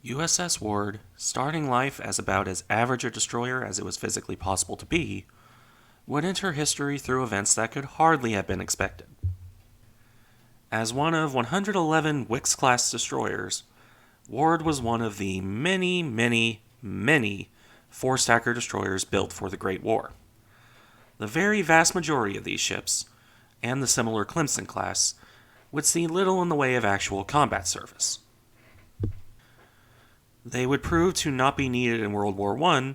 USS Ward, starting life as about as average a destroyer as it was physically possible to be, would enter history through events that could hardly have been expected. As one of 111 Wicks-class destroyers, Ward was one of the many four-stacker destroyers built for the Great War. The very vast majority of these ships, and the similar Clemson class, would see little in the way of actual combat service. They would prove to not be needed in World War I,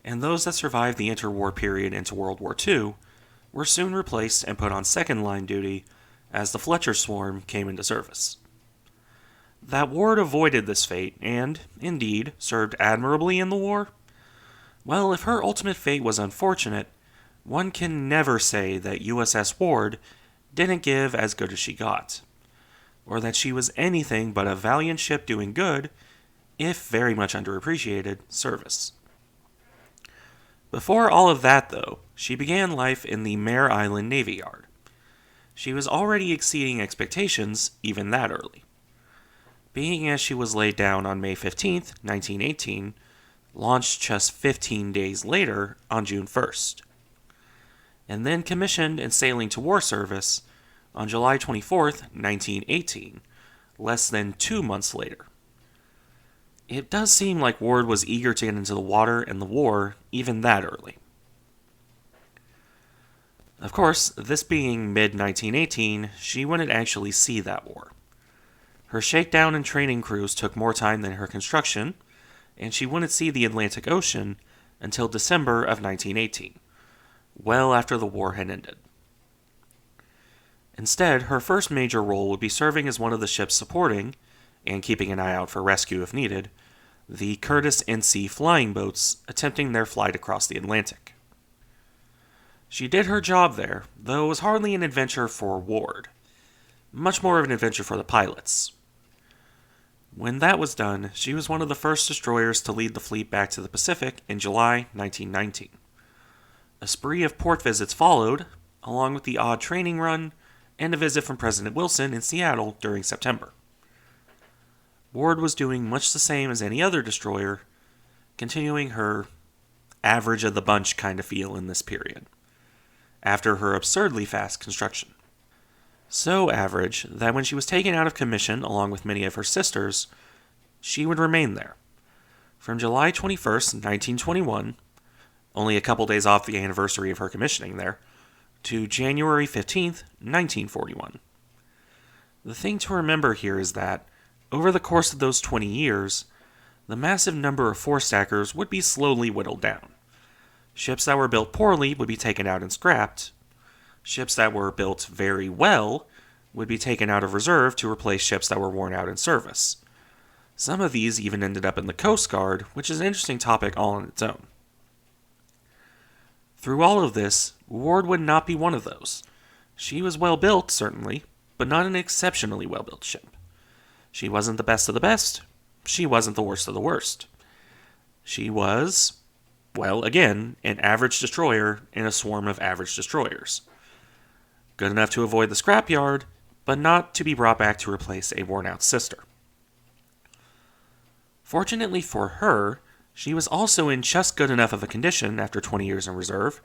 and those that survived the interwar period into World War II were soon replaced and put on second-line duty as the Fletcher Swarm came into service. That Ward avoided this fate and, indeed, served admirably in the war? Well, if her ultimate fate was unfortunate, one can never say that USS Ward didn't give as good as she got, or that she was anything but a valiant ship doing good, if very much underappreciated, service. Before all of that, though, she began life in the Mare Island Navy Yard. She was already exceeding expectations even that early, being as she was laid down on May 15th, 1918, launched just 15 days later on June 1st, and then commissioned and sailing to war service on July 24th, 1918, less than 2 months later. It does seem like Ward was eager to get into the water and the war even that early. Of course, this being mid-1918, she wouldn't actually see that war. Her shakedown and training cruise took more time than her construction, and she wouldn't see the Atlantic Ocean until December of 1918, well after the war had ended. Instead, her first major role would be serving as one of the ships supporting, and keeping an eye out for rescue if needed, the Curtiss NC flying boats attempting their flight across the Atlantic. She did her job there, though it was hardly an adventure for Ward, much more of an adventure for the pilots. When that was done, she was one of the first destroyers to lead the fleet back to the Pacific in July 1919. A spree of port visits followed, along with the odd training run and a visit from President Wilson in Seattle during September. Ward was doing much the same as any other destroyer, continuing her average of the bunch kind of feel in this period, after her absurdly fast construction. So average that when she was taken out of commission along with many of her sisters, she would remain there. From July 21st, 1921, only a couple days off the anniversary of her commissioning there, to January 15th, 1941. The thing to remember here is that, over the course of those 20 years, the massive number of four-stackers would be slowly whittled down. Ships that were built poorly would be taken out and scrapped. Ships that were built very well would be taken out of reserve to replace ships that were worn out in service. Some of these even ended up in the Coast Guard, which is an interesting topic all on its own. Through all of this, Ward would not be one of those. She was well built, certainly, but not an exceptionally well built ship. She wasn't the best of the best. She wasn't the worst of the worst. She was, well, again, an average destroyer in a swarm of average destroyers. Good enough to avoid the scrapyard, but not to be brought back to replace a worn-out sister. Fortunately for her, she was also in just good enough of a condition after 20 years in reserve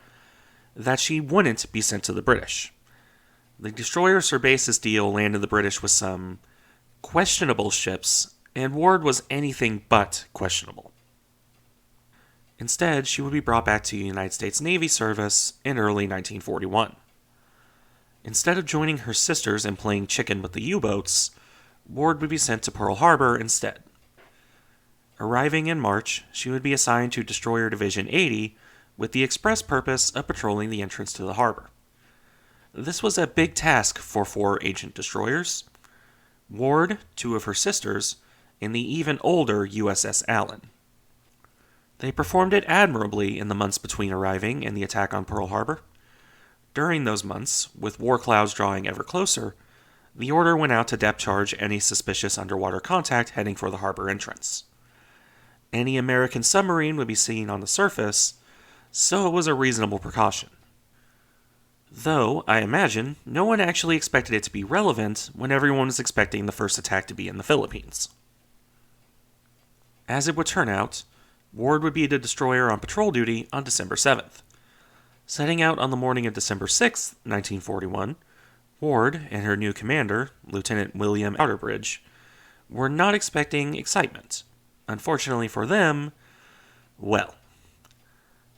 that she wouldn't be sent to the British. The destroyer Surbasis deal landed the British with some questionable ships, and Ward was anything but questionable. Instead, she would be brought back to United States Navy service in early 1941. Instead of joining her sisters and playing chicken with the U-boats, Ward would be sent to Pearl Harbor instead. Arriving in March, she would be assigned to Destroyer Division 80 with the express purpose of patrolling the entrance to the harbor. This was a big task for 4 agent destroyers: Ward, 2 of her sisters, and the even older USS Allen. They performed it admirably in the months between arriving and the attack on Pearl Harbor. During those months, with war clouds drawing ever closer, the order went out to depth charge any suspicious underwater contact heading for the harbor entrance. Any American submarine would be seen on the surface, so it was a reasonable precaution. Though, I imagine, no one actually expected it to be relevant when everyone was expecting the first attack to be in the Philippines. As it would turn out, Ward would be the destroyer on patrol duty on December 7th. Setting out on the morning of December 6th, 1941, Ward and her new commander, Lieutenant William Outerbridge, were not expecting excitement. Unfortunately for them, well,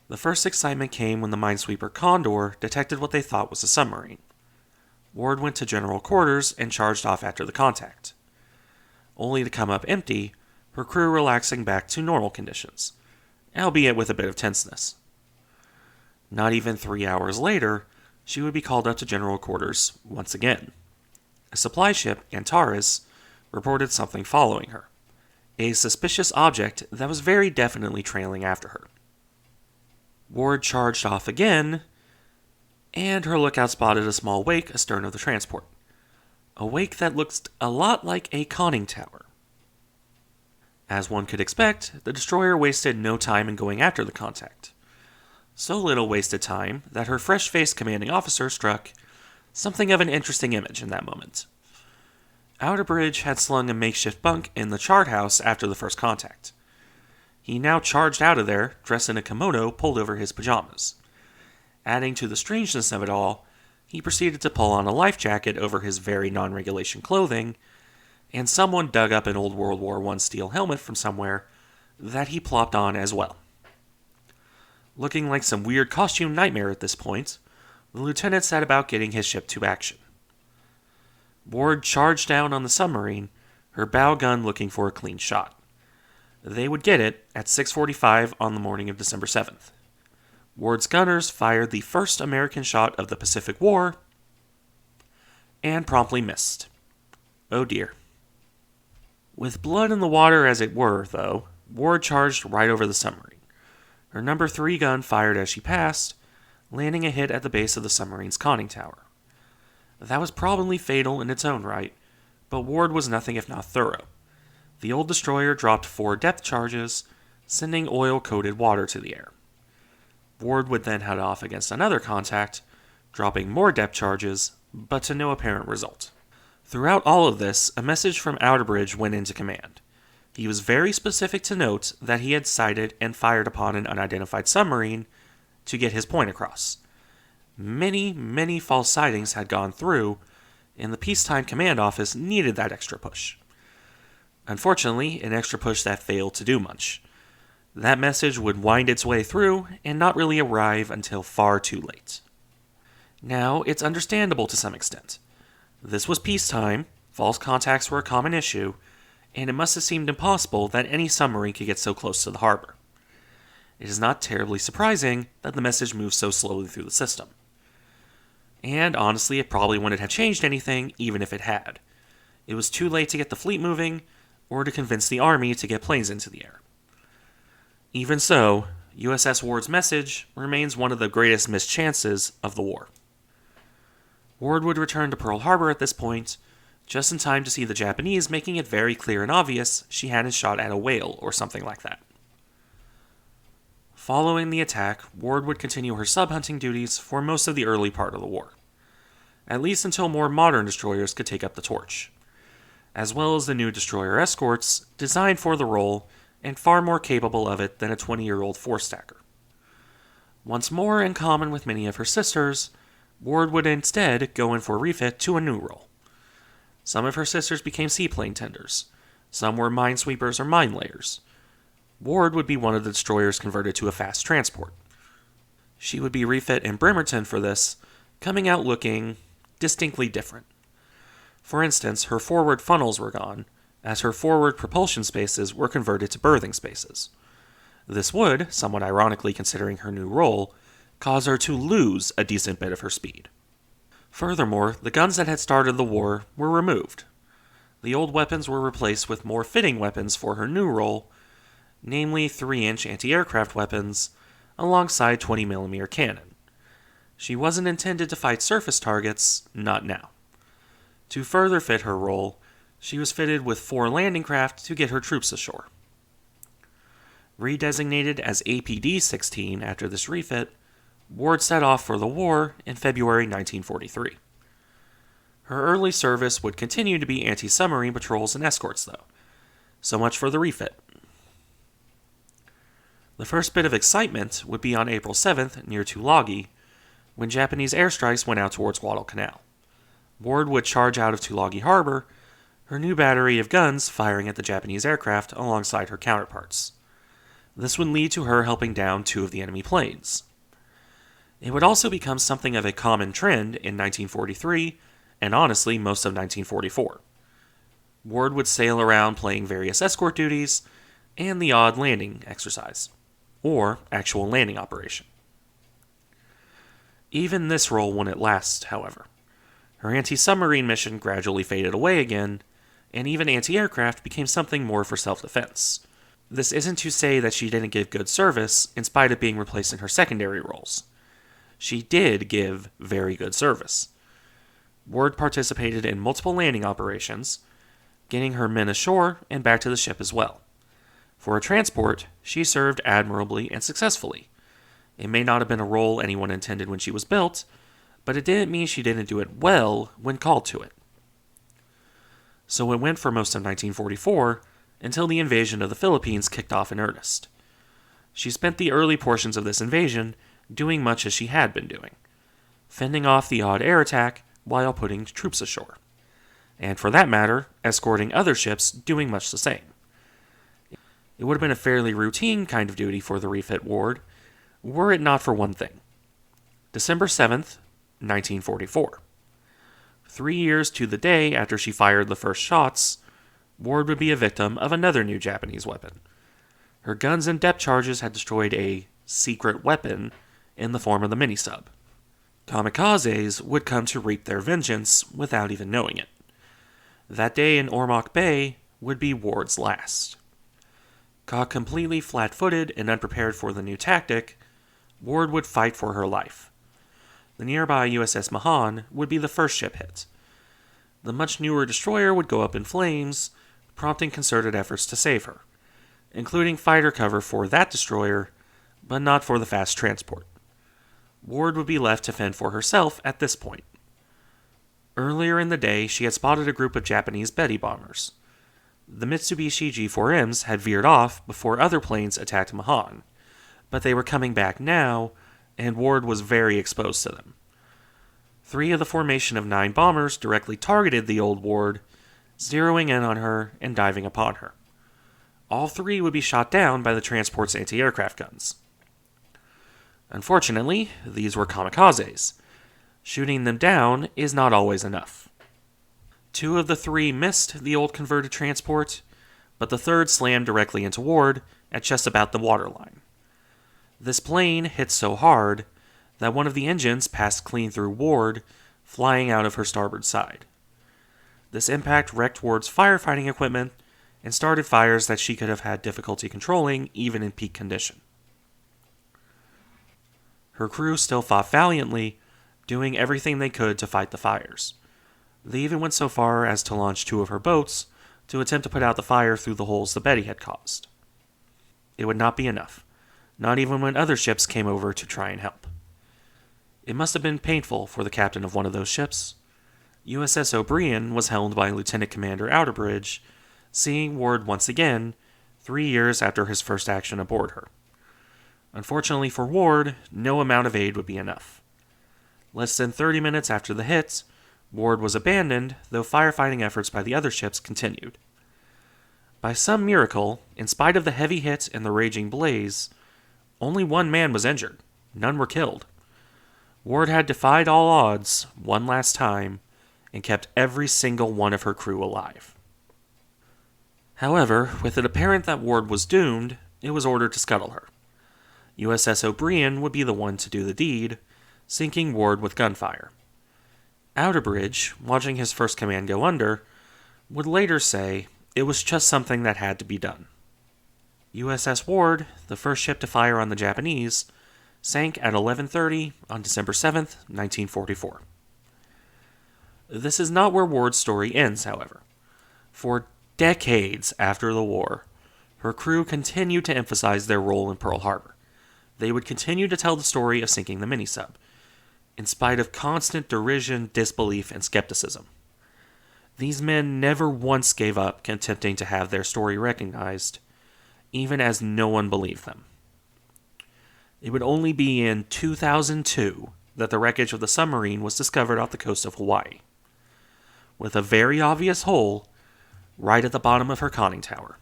the first excitement came when the minesweeper Condor detected what they thought was a submarine. Ward went to general quarters and charged off after the contact, only to come up empty, her crew relaxing back to normal conditions, albeit with a bit of tenseness. Not even 3 hours later, she would be called up to general quarters once again. A supply ship, Antares, reported something following her, a suspicious object that was very definitely trailing after her. Ward charged off again, and her lookout spotted a small wake astern of the transport. A wake that looked a lot like a conning tower. As one could expect, the destroyer wasted no time in going after the contact. So little wasted time that her fresh-faced commanding officer struck something of an interesting image in that moment. Outerbridge had slung a makeshift bunk in the chart house after the first contact. He now charged out of there, dressed in a kimono pulled over his pajamas. Adding to the strangeness of it all, he proceeded to pull on a life jacket over his very non-regulation clothing, and someone dug up an old World War I steel helmet from somewhere that he plopped on as well. Looking like some weird costume nightmare at this point, the lieutenant set about getting his ship to action. Ward charged down on the submarine, her bow gun looking for a clean shot. They would get it at 6:45 on the morning of December 7th. Ward's gunners fired the first American shot of the Pacific War and promptly missed. Oh dear. With blood in the water as it were, though, Ward charged right over the submarine. Her number 3 gun fired as she passed, landing a hit at the base of the submarine's conning tower. That was probably fatal in its own right, but Ward was nothing if not thorough. The old destroyer dropped 4 depth charges, sending oil-coated water to the air. Ward would then head off against another contact, dropping more depth charges, but to no apparent result. Throughout all of this, a message from Outerbridge went into command. He was very specific to note that he had sighted and fired upon an unidentified submarine to get his point across. Many false sightings had gone through, and the peacetime command office needed that extra push. Unfortunately, an extra push that failed to do much. That message would wind its way through and not really arrive until far too late. Now, it's understandable to some extent. This was peacetime, false contacts were a common issue, and it must have seemed impossible that any submarine could get so close to the harbor. It is not terribly surprising that the message moved so slowly through the system. And honestly, it probably wouldn't have changed anything, even if it had. It was too late to get the fleet moving, or to convince the Army to get planes into the air. Even so, USS Ward's message remains one of the greatest missed chances of the war. Ward would return to Pearl Harbor at this point, just in time to see the Japanese making it very clear and obvious she hadn't shot at a whale or something like that. Following the attack, Ward would continue her sub-hunting duties for most of the early part of the war, at least until more modern destroyers could take up the torch, as well as the new destroyer escorts designed for the role and far more capable of it than a 20-year-old four-stacker. Once more in common with many of her sisters, Ward would instead go in for refit to a new role. Some of her sisters became seaplane tenders, some were minesweepers or mine layers. Ward would be one of the destroyers converted to a fast transport. She would be refit in Bremerton for this, coming out looking distinctly different. For instance, her forward funnels were gone, as her forward propulsion spaces were converted to berthing spaces. This would, somewhat ironically considering her new role, cause her to lose a decent bit of her speed. Furthermore, the guns that had started the war were removed. The old weapons were replaced with more fitting weapons for her new role, namely 3-inch anti-aircraft weapons, alongside 20mm cannon. She wasn't intended to fight surface targets, not now. To further fit her role, she was fitted with 4 landing craft to get her troops ashore. Redesignated as APD-16 after this refit, Ward set off for the war in February 1943. Her early service would continue to be anti-submarine patrols and escorts, though. So much for the refit. The first bit of excitement would be on April 7th near Tulagi, when Japanese airstrikes went out towards Guadalcanal. Ward would charge out of Tulagi Harbor, her new battery of guns firing at the Japanese aircraft alongside her counterparts. This would lead to her helping down 2 of the enemy planes. It would also become something of a common trend in 1943, and honestly, most of 1944. Ward would sail around playing various escort duties and the odd landing exercise, or actual landing operation. Even this role wouldn't last, however. Her anti-submarine mission gradually faded away again, and even anti-aircraft became something more for self-defense. This isn't to say that she didn't give good service in spite of being replaced in her secondary roles. She did give very good service. Ward participated in multiple landing operations, getting her men ashore and back to the ship as well. For a transport, she served admirably and successfully. It may not have been a role anyone intended when she was built, but it didn't mean she didn't do it well when called to it. So it went for most of 1944 until the invasion of the Philippines kicked off in earnest. She spent the early portions of this invasion doing much as she had been doing, fending off the odd air attack while putting troops ashore, and for that matter, escorting other ships doing much the same. It would have been a fairly routine kind of duty for the refit Ward, were it not for one thing. December 7th, 1944. 3 years to the day after she fired the first shots, Ward would be a victim of another new Japanese weapon. Her guns and depth charges had destroyed a secret weapon in the form of the mini-sub. Kamikazes would come to reap their vengeance without even knowing it. That day in Ormoc Bay would be Ward's last. Caught completely flat-footed and unprepared for the new tactic, Ward would fight for her life. The nearby USS Mahan would be the first ship hit. The much newer destroyer would go up in flames, prompting concerted efforts to save her, including fighter cover for that destroyer, but not for the fast transport. Ward would be left to fend for herself at this point. Earlier in the day, she had spotted a group of Japanese Betty bombers. The Mitsubishi G4Ms had veered off before other planes attacked Mahan, but they were coming back now, and Ward was very exposed to them. 3 of the formation of 9 bombers directly targeted the old Ward, zeroing in on her and diving upon her. All 3 would be shot down by the transport's anti-aircraft guns. Unfortunately, these were kamikazes. Shooting them down is not always enough. 2 of the 3 missed the old converted transport, but the 3rd slammed directly into Ward at just about the waterline. This plane hit so hard that one of the engines passed clean through Ward, flying out of her starboard side. This impact wrecked Ward's firefighting equipment and started fires that she could have had difficulty controlling even in peak condition. Her crew still fought valiantly, doing everything they could to fight the fires. They even went so far as to launch 2 of her boats to attempt to put out the fire through the holes the Betty had caused. It would not be enough, not even when other ships came over to try and help. It must have been painful for the captain of one of those ships. USS O'Brien was helmed by Lieutenant Commander Outerbridge, seeing Ward once again 3 years after his first action aboard her. Unfortunately for Ward, no amount of aid would be enough. Less than 30 minutes after the hit, Ward was abandoned, though firefighting efforts by the other ships continued. By some miracle, in spite of the heavy hit and the raging blaze, only 1 man was injured. None were killed. Ward had defied all odds one last time and kept every single one of her crew alive. However, with it apparent that Ward was doomed, it was ordered to scuttle her. USS O'Brien would be the one to do the deed, sinking Ward with gunfire. Outerbridge, watching his first command go under, would later say it was just something that had to be done. USS Ward, the first ship to fire on the Japanese, sank at 11:30 on December 7th, 1944. This is not where Ward's story ends, however. For decades after the war, her crew continued to emphasize their role in Pearl Harbor. They would continue to tell the story of sinking the minisub, in spite of constant derision, disbelief, and skepticism. These men never once gave up attempting to have their story recognized, even as no one believed them. It would only be in 2002 that the wreckage of the submarine was discovered off the coast of Hawaii, with a very obvious hole right at the bottom of her conning tower,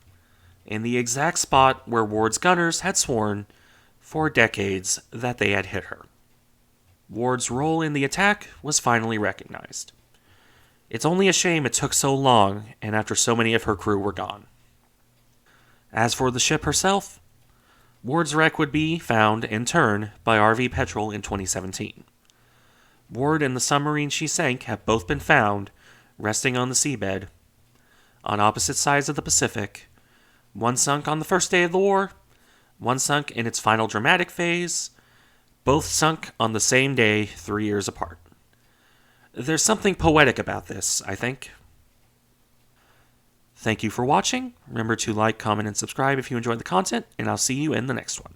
in the exact spot where Ward's gunners had sworn for decades that they had hit her. Ward's role in the attack was finally recognized. It's only a shame it took so long and after so many of her crew were gone. As for the ship herself, Ward's wreck would be found in turn by RV Petrel in 2017. Ward and the submarine she sank have both been found resting on the seabed on opposite sides of the Pacific, one sunk on the first day of the war, one sunk in its final dramatic phase, both sunk on the same day 3 years apart. There's something poetic about this, I think. Thank you for watching. Remember to like, comment, and subscribe if you enjoyed the content, and I'll see you in the next one.